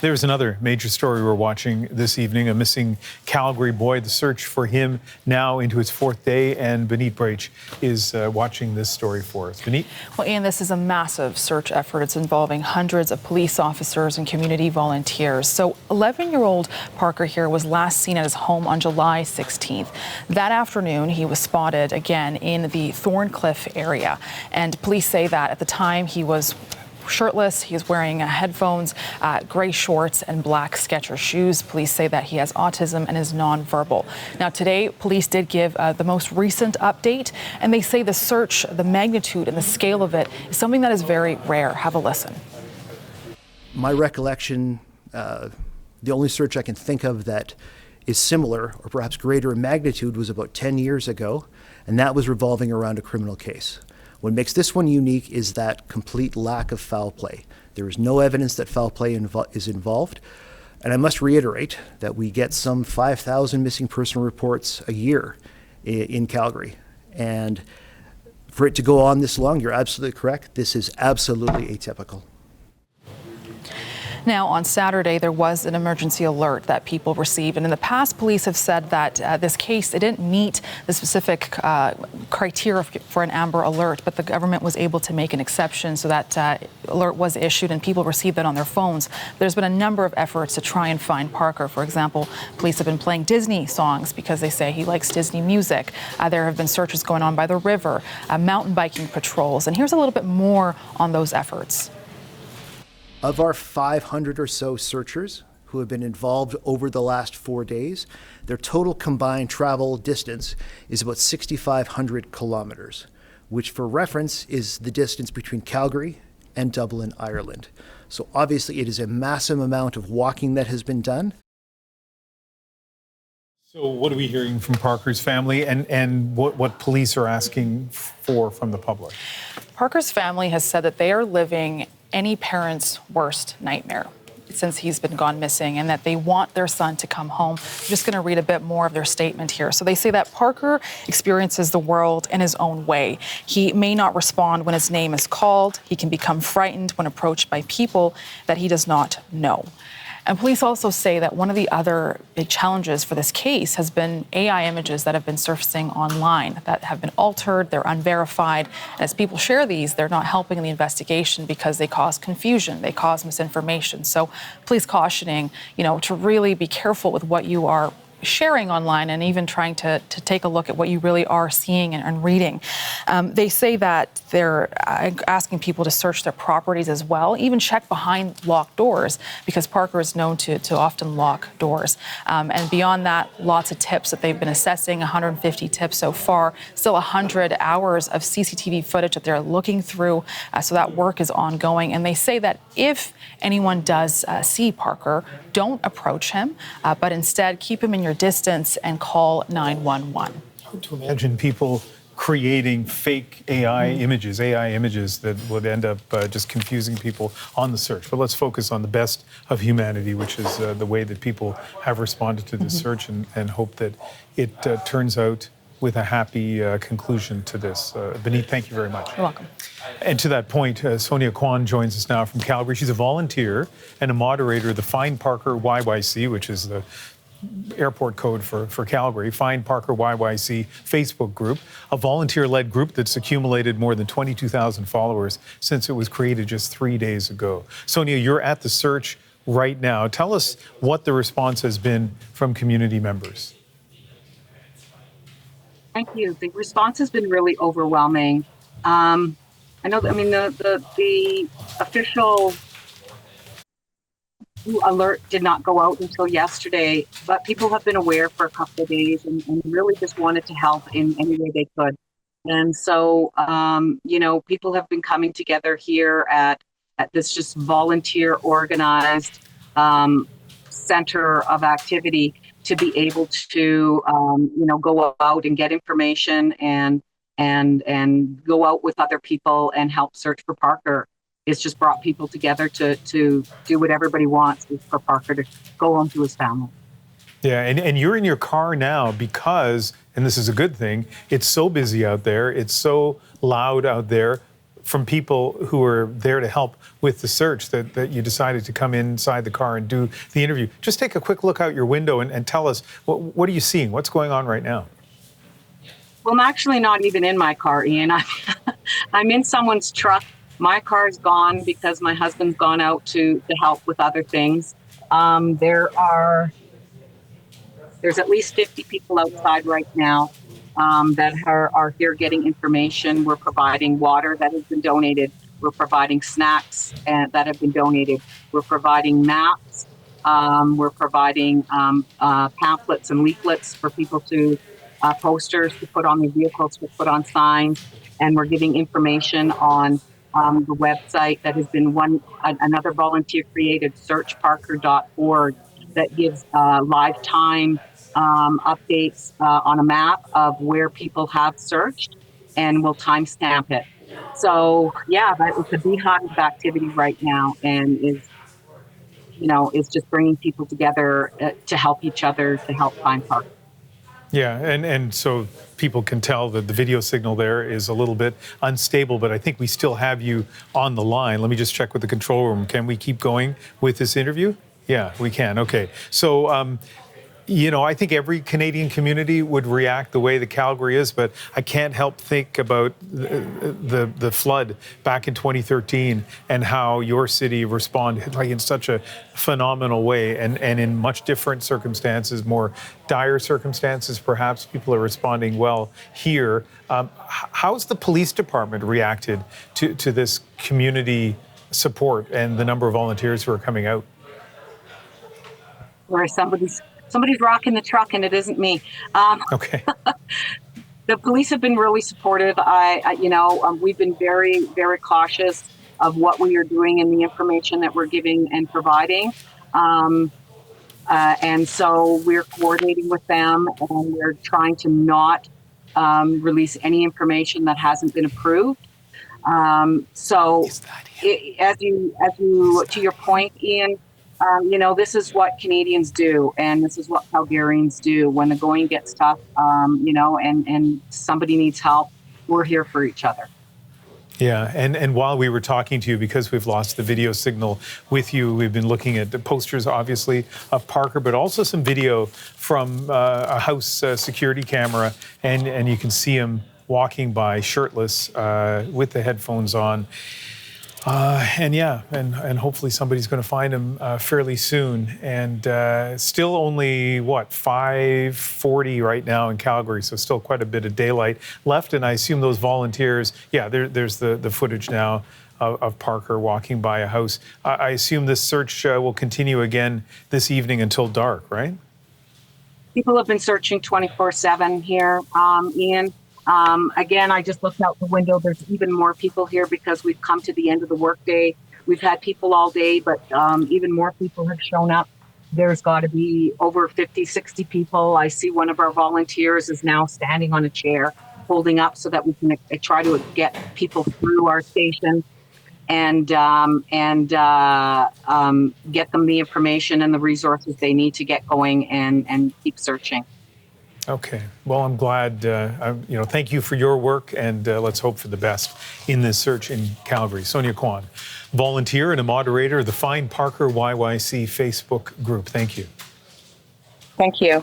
There's another major story we're watching this evening, a missing Calgary boy. The search for him now into its fourth day, and Benit Brach is watching this story for us. Benit? Well, Ian, this is a massive search effort. It's involving hundreds of police officers and community volunteers. So 11-year-old Parker here was last seen at his home on July 16th. That afternoon, he was spotted again in the Thorncliffe area. And police say that at the time he was shirtless, he is wearing headphones, gray shorts and black Skechers shoes. Police say that he has autism and is nonverbal. Now today, police did give the most recent update, and they say the search, the magnitude and the scale of it is something that is very rare. Have a listen. My recollection, the only search I can think of that is similar or perhaps greater in magnitude was about 10 years ago, and that was revolving around a criminal case. What makes this one unique is that complete lack of foul play. There is no evidence that foul play is involved. And I must reiterate that we get some 5,000 missing person reports a year in Calgary. And for it to go on this long, you're absolutely correct. This is absolutely atypical. Now, on Saturday, there was an emergency alert that people received. And in the past, police have said that this case, it didn't meet the specific criteria for an Amber Alert, but the government was able to make an exception so that alert was issued and people received it on their phones. There's been a number of efforts to try and find Parker. For example, police have been playing Disney songs because they say he likes Disney music. There have been searches going on by the river, mountain biking patrols. And here's a little bit more on those efforts. Of our 500 or so searchers who have been involved over the last 4 days, their total combined travel distance is about 6,500 kilometers, which for reference is the distance between Calgary and Dublin, Ireland. So obviously it is a massive amount of walking that has been done. So what are we hearing from Parker's family and what police are asking for from the public? Parker's family has said that they are living any parent's worst nightmare since he's been gone missing, and that they want their son to come home. I'm just going to read a bit more of their statement here. So they say that Parker experiences the world in his own way. He may not respond when his name is called. He can become frightened when approached by people that he does not know. And police also say that one of the other big challenges for this case has been AI images that have been surfacing online that have been altered, they're unverified. And as people share these, they're not helping in the investigation because they cause confusion, they cause misinformation. So police cautioning, to really be careful with what you are sharing online and even trying to take a look at what you really are seeing and reading. They say that they're asking people to search their properties as well, even check behind locked doors, because Parker is known to often lock doors. And beyond that, lots of tips that they've been assessing, 150 tips so far, still 100 hours of CCTV footage that they're looking through. So that work is ongoing. And they say that if anyone does see Parker, don't approach him, but instead keep him in your distance and call 911. Hard to imagine people creating fake AI images that would end up just confusing people on the search. But let's focus on the best of humanity, which is the way that people have responded to this search, and hope that it turns out with a happy conclusion to this. Benit, thank you very much. You're welcome. And to that point, Sonia Kwan joins us now from Calgary. She's a volunteer and a moderator of the Find Parker YYC, which is the airport code for Calgary, Find Parker YYC Facebook group, a volunteer-led group that's accumulated more than 22,000 followers since it was created just 3 days ago. Sonia, you're at the search right now. Tell us what the response has been from community members. Thank you. The response has been really overwhelming. The official alert did not go out until yesterday, but people have been aware for a couple of days and really just wanted to help in any way they could. And so, people have been coming together here at this just volunteer organized center of activity to be able to, go out and get information and go out with other people and help search for Parker. It's just brought people together to do what everybody wants, is for Parker to go home to his family. Yeah, and you're in your car now because, and this is a good thing, it's so busy out there, it's so loud out there. from people who are there to help with the search that you decided to come inside the car and do the interview. Just take a quick look out your window and tell us, what are you seeing? What's going on right now? Well, I'm actually not even in my car, Ian. I'm in someone's truck. My car's gone because my husband's gone out to help with other things. There's at least 50 people outside right now that are here getting information. We're providing water that has been donated. We're providing snacks that have been donated. We're providing maps. We're providing pamphlets and leaflets for people to, posters to put on their vehicles, to put on signs. And we're giving information on the website that has been another volunteer created, searchparker.org, that gives live time updates on a map of where people have searched, and we'll timestamp it. So yeah, it's a beehive of activity right now, and is just bringing people together to help each other, to help find Parker. Yeah, and so people can tell that the video signal there is a little bit unstable, but I think we still have you on the line. Let me just check with the control room. Can we keep going with this interview? Yeah, we can. Okay. So, I think every Canadian community would react the way that Calgary is, but I can't help think about the flood back in 2013 and how your city responded in such a phenomenal way, and in much different circumstances, more dire circumstances, perhaps. People are responding well here. How's the police department reacted to this community support and the number of volunteers who are coming out? Where somebody's rocking the truck, and it isn't me. Okay. The police have been really supportive. We've been very, very cautious of what we are doing and the information that we're giving and providing. And so we're coordinating with them, and we're trying to not release any information that hasn't been approved. To your point, Ian, this is what Canadians do, and this is what Calgarians do. When the going gets tough, and somebody needs help, we're here for each other. Yeah, and while we were talking to you, because we've lost the video signal with you, we've been looking at the posters, obviously, of Parker, but also some video from a house security camera, and you can see him walking by shirtless with the headphones on. And hopefully somebody's going to find him fairly soon. And still only, 5:40 right now in Calgary, so still quite a bit of daylight left. And I assume those volunteers, there's the footage now of Parker walking by a house. I assume this search will continue again this evening until dark, right? People have been searching 24/7 here, Ian. Again, I just looked out the window. There's even more people here because we've come to the end of the workday. We've had people all day, but even more people have shown up. There's got to be over 50, 60 people. I see one of our volunteers is now standing on a chair, holding up so that we can try to get people through our station and get them the information and the resources they need to get going and keep searching. Okay. Well, I'm glad. Thank you for your work, and let's hope for the best in this search in Calgary. Sonia Kwan, volunteer and a moderator of the Find Parker YYC Facebook group. Thank you. Thank you.